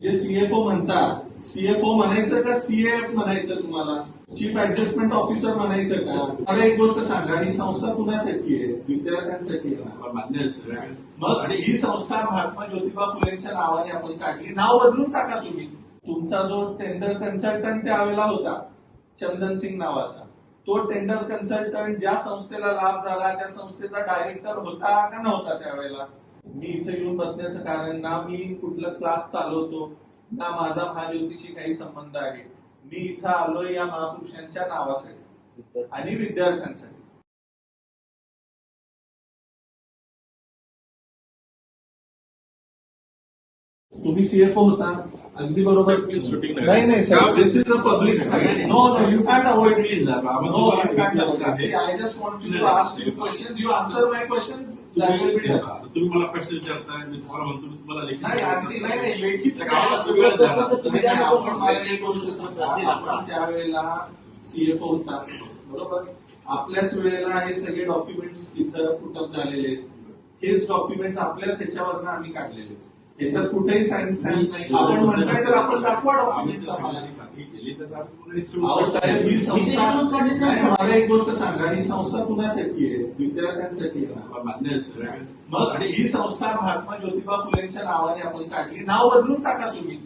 जे सीएफओ म्हणतात, सीएफओ म्हणायचं का सीएफ म्हणायचं, तुम्हाला चीफ ऍडजस्टमेंट ऑफिसर म्हणायचं का? मला एक गोष्ट सांगा, ही संस्था कुणासाठी आहे? विद्यार्थ्यांसाठी आहे ना? मान्य आहे सर. मग ही संस्था महात्मा ज्योतिबा फुलेंच्या नावाने आपण काढली. नाव बदलून टाका तुम्ही. तुमचा जो टेंडर कन्सल्टंट त्यावेळेला होता चंदन सिंग नावाचा, तो टेंडर कन्सल्टंट ज्या संस्थेला लाभ झाला त्या संस्थेचा डायरेक्टर होता का नव्हता त्यावेळेला? मी इथे येऊन बसण्याचं कारण ना मी कुठला क्लास चालवतो ना माझा महाज्योतीशी काही संबंध आहे. मी इथं आलोय या महापुरुषांच्या नावासाठी आणि विद्यार्थ्यांसाठी. तुम्ही सीएफओ होता, अगदी बरोबर. प्लीज शूटिंग नाही नाही sir, this is a public side. No no, you can't avoid please. No, you can't avoid. I just want you to ask you question. You answer my question. तुम्ही मला प्रश्न विचारताय, मी तुम्हाला म्हणतो मी तुम्हाला लेखी नाही अगदी नाही नाही लेखित तुम्ही आपण मला एक गोष्ट सांगा, आपण त्यावेळेला सीएफओ होता बरोबर. आपल्याच वेळेला हे सगळे डॉक्युमेंट्स इथं पुटअप झालेले आहेत. हेच डॉक्युमेंट्स आपल्याच ह्याच्यावरनं आम्ही काढलेले आहेत. ह्याच्यात कुठेही सायन्स नाही. आपण म्हणताय तर आपण दाखवा डॉक्युमेंट्स आम्हाला. साहेब ही संस्था नाही, मला एक गोष्ट सांगा, ही संस्था कुणासाठी आहे? विद्यार्थ्यांसाठी आहे ना? मान्य आहे सर. मग ही संस्था महात्मा ज्योतिबा फुलेंच्या नावाने आपण काढली. नाव बदलून टाका तुम्ही.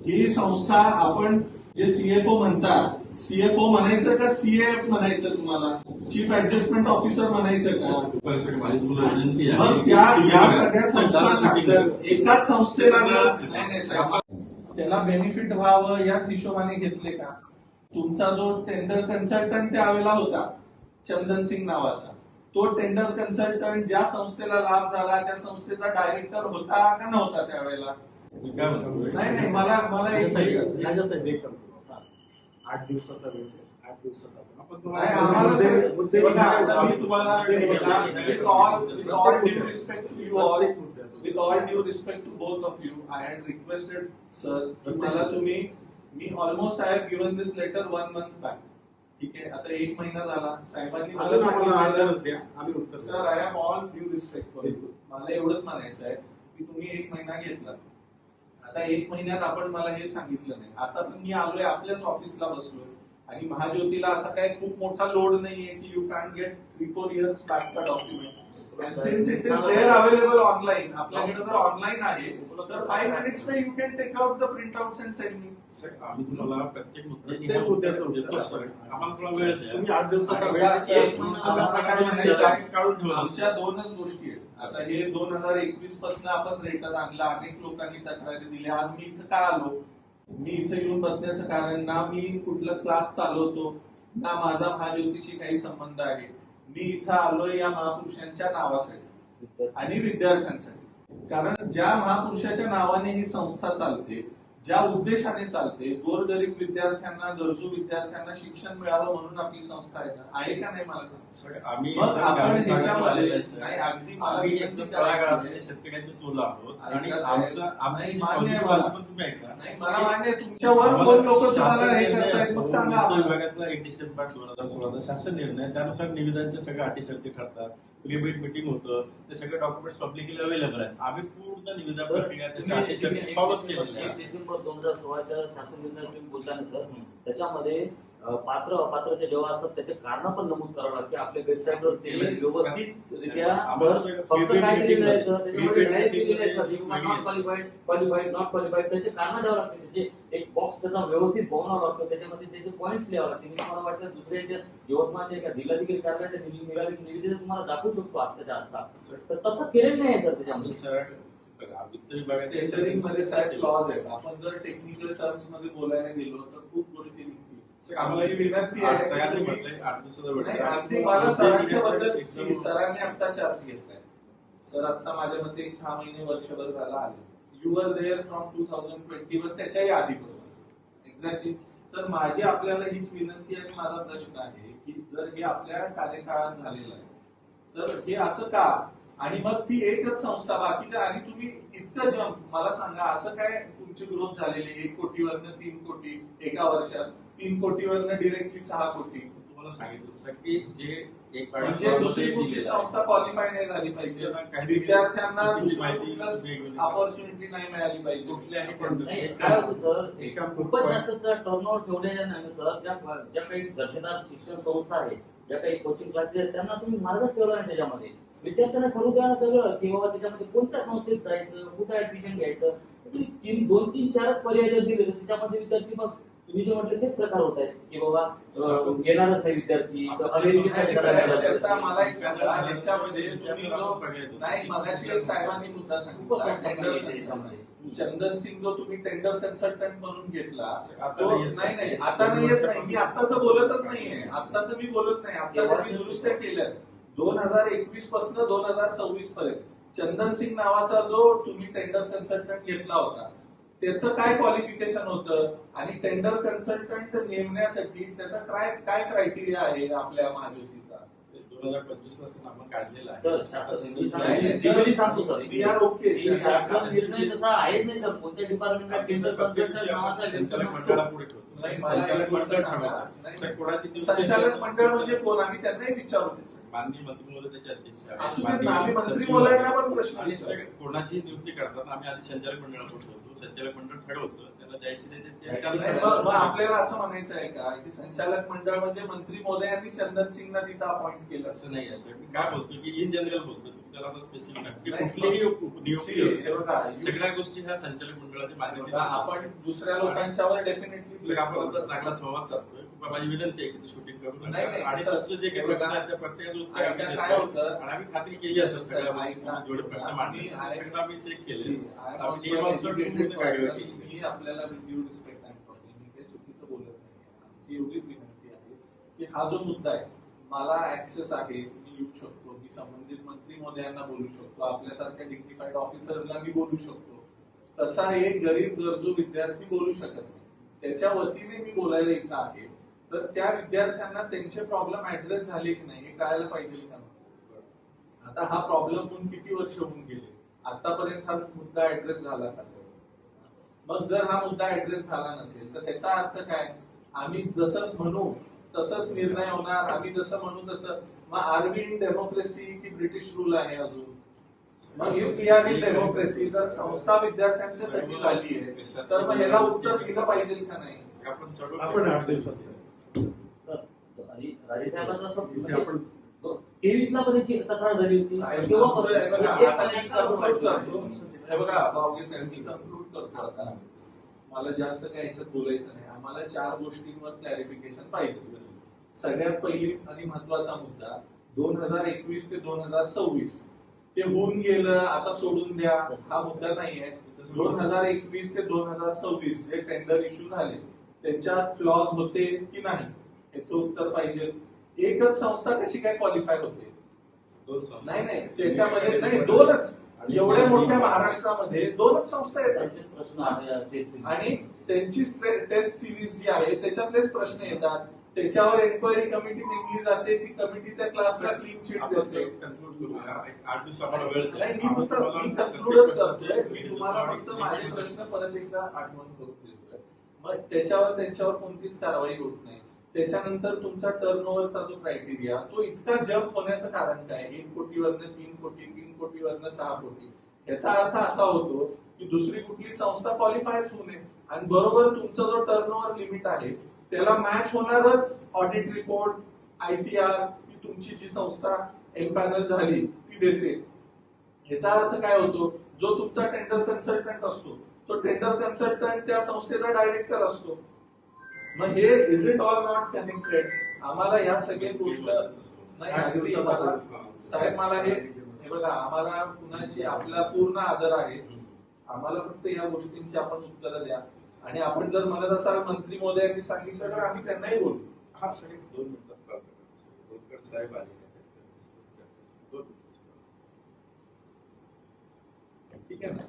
ही संस्था आपण जे सीएफओ म्हणतात, सीएफओ म्हणायचं का सीएफ म्हणायचं, तुम्हाला चीफ ऍडजस्टमेंट ऑफिसर म्हणायचं का? माझी तुम्हाला विनंती आहे. मग या सगळ्या संस्था एकाच संस्थेला नाही नाही साहेब, त्याला बेनिफिट व्हावं याच हिशोबाने घेतले का? तुमचा जो टेंडर कन्सल्टंट त्यावेळेला होता चंदन सिंग नावाचा, तो टेंडर कन्सल्टंट ज्या संस्थेला लाभ झाला त्या संस्थेचा डायरेक्टर होता का नव्हता त्यावेळेला? काय म्हणतो? नाही नाही, मला एक 8 दिवसाचा वेळ आहे. 8 दिवसाचा नाही, आम्हाला सर, बघा, आता मी तुम्हाला with all due respect to you all, with all due respect to both of you, I had requested sir की मला तुम्ही, मी almost I have given this letter 1 month back. ठीक आहे, आता 1 महिना झाला. साहेबांनी मला सांगितलं sir, I have all due respect for you. मला एवढंच म्हणायचं आहे की तुम्ही 1 महिना घेतला. आता 1 महिन्यात आपण मला हे सांगितलं नाही. आता पण मी आलोय आपल्याच ऑफिसला बसलोय आणि महाज्योतीला असा काही खूप मोठा लोड नाहीये की you can get 3-4 years back the document. And since it is there available online, आपल्याकडे जर ऑनलाईन आहे तर 5 minutes में you can take out the printouts and send me. आम्ही तुम्हाला प्रत्येक प्रत्येक मुद्द्याचं देतो सर. आम्हाला थोडा वेळ द्या. तुम्ही 8 दिवसाचा वेळ आता द्या. आता काय म्हणायचं आहे, काढून ठेवा. आमच्या 2च गोष्टी आहेत. आता हे 2021 पासून आपण रेटर आणला, अनेक लोकांनी तक्रारी दिल्या. आज मी इथं का आलो? मी इथं येऊन बसण्याचं कारण ना मी कुठला क्लास चालवतो ना माझा महाज्योतीशी काही संबंध आहे. मी इथं आलोय या महापुरुषांच्या नावासाठी आणि विद्यार्थ्यांसाठी. कारण ज्या महापुरुषाच्या नावाने ही संस्था चालते, ज्या उद्देशाने चालते, गोरगरीब विद्यार्थ्यांना, गरजू विद्यार्थ्यांना शिक्षण मिळावं म्हणून आपली संस्था आहे ना, आहे का नाही मला सांग. आम्ही मग आपण ह्याच्यामध्ये नाही, आम्ही अगदी मला एकदम तळागाळातले शेतकऱ्यांची सोला आहोत आणि नाही, मान्य आहे मला. पण तुम्ही ऐका. नाही, मला मान्य आहे. तुमच्यावर कोण लोक तुम्हाला हे करतायत मग सांगा आम्हाला. विभागाचा 1 डिसेंबर 2016 शासन निर्णय, त्यानुसार निवेदनच्या सगळ्या अटी शर्ती ठरतात. प्रीबिड मीटिंग होतं, ते सगळे डॉक्युमेंट्स पब्लिकली अवेलेबल आहेत. आम्ही पूर्ण निवेदन प्रक्रिया त्याच्या अटी शर्ती फॉलोच केलेल्या आहेत. 1 डिसेंबर 2016च्या शासन निर्णय तुम्ही बोलताना सर, त्याच्यामध्ये अपात्रचे जेव्हा असतात त्याचे कारण पण नमूद करावं लागते. आपल्या वेबसाईटवर ते व्यवस्थितरित्या फक्त काय केलेलं आहे सर, त्याच्यामध्ये डायरेक्ट केलेलं आहे sir, not qualified, qualified, not qualified, त्याचे कारण द्यावं लागते. त्याचे एक बॉक्स त्याचा व्यवस्थित बनवावा लागतो, त्याच्यामध्ये त्याचे पॉईंट्स लिहावं लागते. मी तुम्हाला वाटतं दुसऱ्याच्या यवतमाळच्या एका जिल्हाधिकारी कार्यालयाच्या निवेदन तुम्हाला दाखवू शकतो आत्ताच्या आत्ता. तर तसं केलेलं नाही सर त्याच्यामध्ये. सर वित्त विभागाच्या टेंडरिंग मध्ये साहेब क्लॉज आहे. आपण जर टेक्निकल टर्म्स मध्ये बोलायला गेलो तर खूप गोष्टी निघतील. आमची विनंती आहे सगळ्यांनी म्हटलंय 8 दिवसाचा वेळ नाही, द्या. अगदी मला सरांच्या बद्दल सरांनी आता चार्ज घेतलाय. सर आता माझ्या मते 6 महिने वर्षभर झाला आले. यू वर देअर फ्रॉम 2021, त्याच्याही आधीपासून एक्झॅक्टली. तर माझी आपल्याला हीच विनंती आणि माझा प्रश्न आहे की जर हे आपल्या कार्यकाळात झालेलं आहे तर हे असं का? आणि मग ती एकच संस्था बाकी आणि तुम्ही इतकं जम्प मला सांगा, असं काय तुमची ग्रोथ झालेली? 1 कोटीवरनं 3 कोटी एका वर्षात, 3 कोटीवरनं डिरेक्टली 6 कोटी. तुम्हाला सांगितलं सर की जे एक म्हणजे दुसरी कुठली संस्था क्वालिफाय नाही झाली पाहिजे, विद्यार्थ्यांना अपॉर्च्युनिटी नाही मिळाली पाहिजे कुठल्याही नाही, काय होतं सर, खूपच जास्त टर्नओव्हर ठेवलेल्या नाही सर. ज्या काही दर्जेदार शिक्षण संस्था आहेत, ज्या काही कोचिंग क्लासेस आहेत, त्यांना तुम्ही मार्गच ठेवला नाही त्याच्यामध्ये. विद्यार्थ्यांना ठरवू द्या ना सगळं की बाबा त्याच्यामध्ये कोणत्या संस्थेत जायचं, कुठे ऍडमिशन घ्यायचं. तुम्ही 2, 3, 4च पर्याय जर दिले तर त्याच्यामध्ये विद्यार्थी मग तुम्ही जे म्हटलं तेच प्रकार होत आहेत की बाबा येणारच नाही विद्यार्थी. त्याचा मला एक सांगा, ह्याच्यामध्ये तुम्ही जो नाही मगाशी साहेबांनी मुद्दा सांगितला टेंडर, चंदन सिंग जो तुम्ही टेंडर कन्सल्टंट म्हणून घेतला तो नाही आता नाही येत नाही. मी आत्ताच बोलतच नाहीये, आत्ताच मी बोलत नाही. आता मी दुरुस्त्या केल्या 2021 पासून 2026 पर्यंत चंदन सिंग नावाचा जो तुम्ही टेंडर कन्सल्टंट घेतला होता त्याचं काय क्वालिफिकेशन होतं आणि टेंडर कन्सल्टंट नेमण्यासाठी त्याचा काय क्रायटेरिया आहे आपल्या महायुतीचा? 2025 ला आपण काढलेला आहे. शासन निर्णय तसा आहेच नाही सर. कोणत्या डिपार्टमेंटला टेंडर कन्सल्टंट नावाचा संचालक मंडळापुढे ठेवतो. संचालक मंडळ संचालक मंडळ म्हणजे कोण? आम्ही त्यांनाही विचारू. माननीय मंत्री महोदय त्याचे अध्यक्ष आम्ही मंत्री बोलायला पण प्रश्न आणि कोणाची नियुक्ती करतात आम्ही आधी संचालक मंडळापुढे ठेवतो. संचालक मंडळ ठरवतं त्याला द्यायची आपल्याला असं म्हणायचं आहे का की संचालक मंडळ म्हणजे मंत्री महोदयांनी चंदन सिंगना तिथं अपॉइंट केलं? असं नाही. असं मी काय बोलतो की इन जनरल बोलतो त्याला स्पेसिफिक कुठलीही नियुक्ती सगळ्या गोष्टी ह्या संचालक मंडळाची मान्यता. आपण दुसऱ्या लोकांच्यावर डेफिनेटली आपण चांगला संवाद साधतोय. माझी विनंती आहे की शूटिंग करून आणि तुमचं जे काही प्रश्न आहेत त्या प्रत्येकाचं उत्तर काय होतं आणि आम्ही खात्री केली असेल सगळ्या गोष्टी जेवढे प्रश्न मांडले सगळं आम्ही चेक केले. मी आपल्याला ड्यू रिस्पेक्ट मी काही चुकीचं बोलत नाही. आमची एवढीच विनंती आहे की हा जो मुद्दा आहे मला ऍक्सेस आहे, मी येऊ शकतो, मी संबंधित मंत्री महोदयांना बोलू शकतो, आपल्यासारख्या डिग्निफाईड ऑफिसर्सला मी बोलू शकतो. तसा एक गरीब गरजू विद्यार्थी बोलू शकत नाही. त्याच्या वतीने मी बोलायला इथं आहे. तर त्या विद्यार्थ्यांना त्यांचे प्रॉब्लेम ऍड्रेस झाले की नाही हे कळायला पाहिजे का? आता हा प्रॉब्लेम होऊन किती वर्ष होऊन गेले, आतापर्यंत हा मुद्दा ऍड्रेस झाला का सर? मग जर हा मुद्दा ऍड्रेस झाला नसेल तर त्याचा अर्थ काय? आम्ही जसं म्हणू तसंच निर्णय होणार, आम्ही जसं म्हणू तसं. मग आर वी इन डेमोक्रेसी की ब्रिटिश रूल आहे अजून? मग if we are in democracy जर संस्था विद्यार्थ्यांच्यासाठी झाली आहे तर मग ह्याला उत्तर दिलं पाहिजे का नाही? आपण 8 दिवसात राजेसाहेबांचं असं 23 ला पण याची तक्रार झाली होती. कंक्लूड करतो आता. मला जास्त काही याच्यात बोलायचं नाही. आम्हाला 4 गोष्टींवर क्लॅरिफिकेशन पाहिजे. सगळ्यात पहिली आणि महत्वाचा मुद्दा 2021 ते 2026 ते होऊन गेलं आता सोडून द्या हा मुद्दा नाहीये. 2021 ते 2026 जे टेंडर इश्यू झाले त्याच्यात फ्लॉज होते की नाही याचं उत्तर पाहिजे. एकच संस्था कशी काय क्वालिफाय होते? नाही त्याच्यामध्ये नाही 2च. एवढ्या मोठ्या महाराष्ट्रामध्ये 2च संस्था येतात आणि त्यांची टेस्ट सिरीज जी आहे त्याच्यातलेच प्रश्न येतात. त्याच्यावर एन्क्वायरी कमिटी नेमली जाते. ती कमिटी त्या क्लासला क्लीन चिट देते. मी कंक्लूडच करतोय. मी तुम्हाला फक्त माझे प्रश्न परत एकदा आठवण करून देतोय. मग त्यांच्यावर कोणतीच कारवाई होत नाही. त्याच्यानंतर तुमचा टर्नओव्हरचा जो क्रायटेरिया तो इतका जंप होण्याचं कारण काय? 1 कोटीवरनं 3 कोटी, 3 कोटीवरनं 6 कोटी. याचा अर्थ असा होतो की दुसरी कुठली संस्था क्वालिफायच होऊ नये आणि बरोबर तुमचा जो टर्नओव्हर लिमिट आहे त्याला मॅच होणारच ऑडिट रिपोर्ट, ITR की तुमची जी संस्था एम्पॅनल झाली ती देते. याचा अर्थ काय होतो? जो तुमचा टेंडर कन्सल्टंट असतो तो टेंडर कन्सल्टंट त्या संस्थेचा डायरेक्टर असतो. मग हे is it all not connected? आम्हाला या सगळ्या गोष्ट नाही. साहेब मला हे बघा, आम्हाला कुणाची आपला पूर्ण आदर आहे. आम्हाला फक्त या गोष्टींची आपण उत्तरं द्या आणि आपण जर म्हणत असाल मंत्री महोदयांनी सांगितलं तर आम्ही त्यांनाही बोलू. हा सगळे 2 मिनिटात साहेब आले ठीक आहे ना.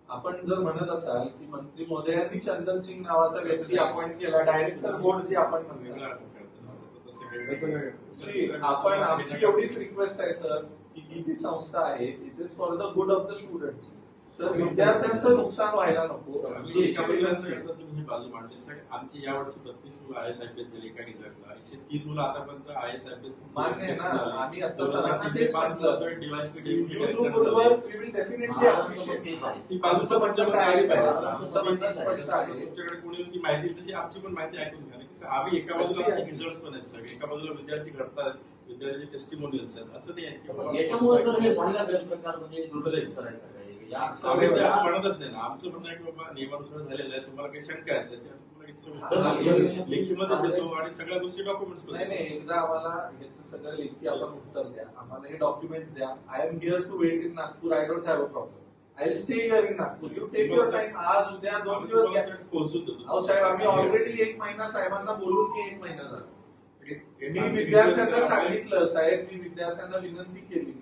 आपण जर म्हणत असाल की मंत्री महोदयांनी चंदन सिंग नावाचा व्यक्ती अपॉइंट केला, डायरेक्टर बोर्ड जे आपण म्हणतो, आपण आमची एवढीच रिक्वेस्ट आहे सर की ही जी संस्था आहे it is for the good of the students. Sir विद्यार्थ्यांचं नुकसान व्हायला नको. आम्ही एका महिलांचं तुम्ही बाजू मांडली सर, आमची यावर्षी 32 मुलं IAS-IPS झाली एका रिझल्टला, 103 मुलं आतापर्यंत IAS-IPS मान्य आहे ना. आम्ही आता सरांना तेच 5% device You do good work, we will definitely appreciate. ती बाजूचं तुमचं म्हणजे म्हणणं काय आहे, तुमचं म्हणणं स्पष्ट आहे. तुमच्याकडे कोणी ती माहिती तशी आमची पण माहिती ऐकून घ्या ना, की आम्ही एका बाजूला रिझल्ट पण आहेत सगळे, एका बाजूला विद्यार्थी घडतात, विद्यार्थ्यांचे टेस्टिमोनियल्स आहेत, असं नाही आहे की याच्यामुळे सर हे पहिला गैरप्रकार म्हणजे दुर्लक्ष करायचं आहे. आम्ही ते असं म्हणतच नाही ना, आमचं म्हणणं आहे की बाबा नियमानुसार झालेलं आहे, तुम्हाला काही शंका आहेत त्याच्यावर लेखीमध्ये देतो आणि सगळ्या गोष्टी डॉक्युमेंट्स नाही नाही, एकदा आम्हाला याचं सगळं लेखी आपण उत्तर द्या, आम्हाला हे डॉक्युमेंट्स द्या. I am here to wait in Nagpur, I don't have a problem. I will stay here in Nagpur. You take your time. आज उद्या 2 दिवस घ्या. पोहोचून देतो. अहो साहेब, आम्ही ऑलरेडी 1 महिना साहेबांना बोलून की 1 महिना झाला. मी विद्यार्थ्यांना सांगितलं, साहेब मी विद्यार्थ्यांना विनंती केली.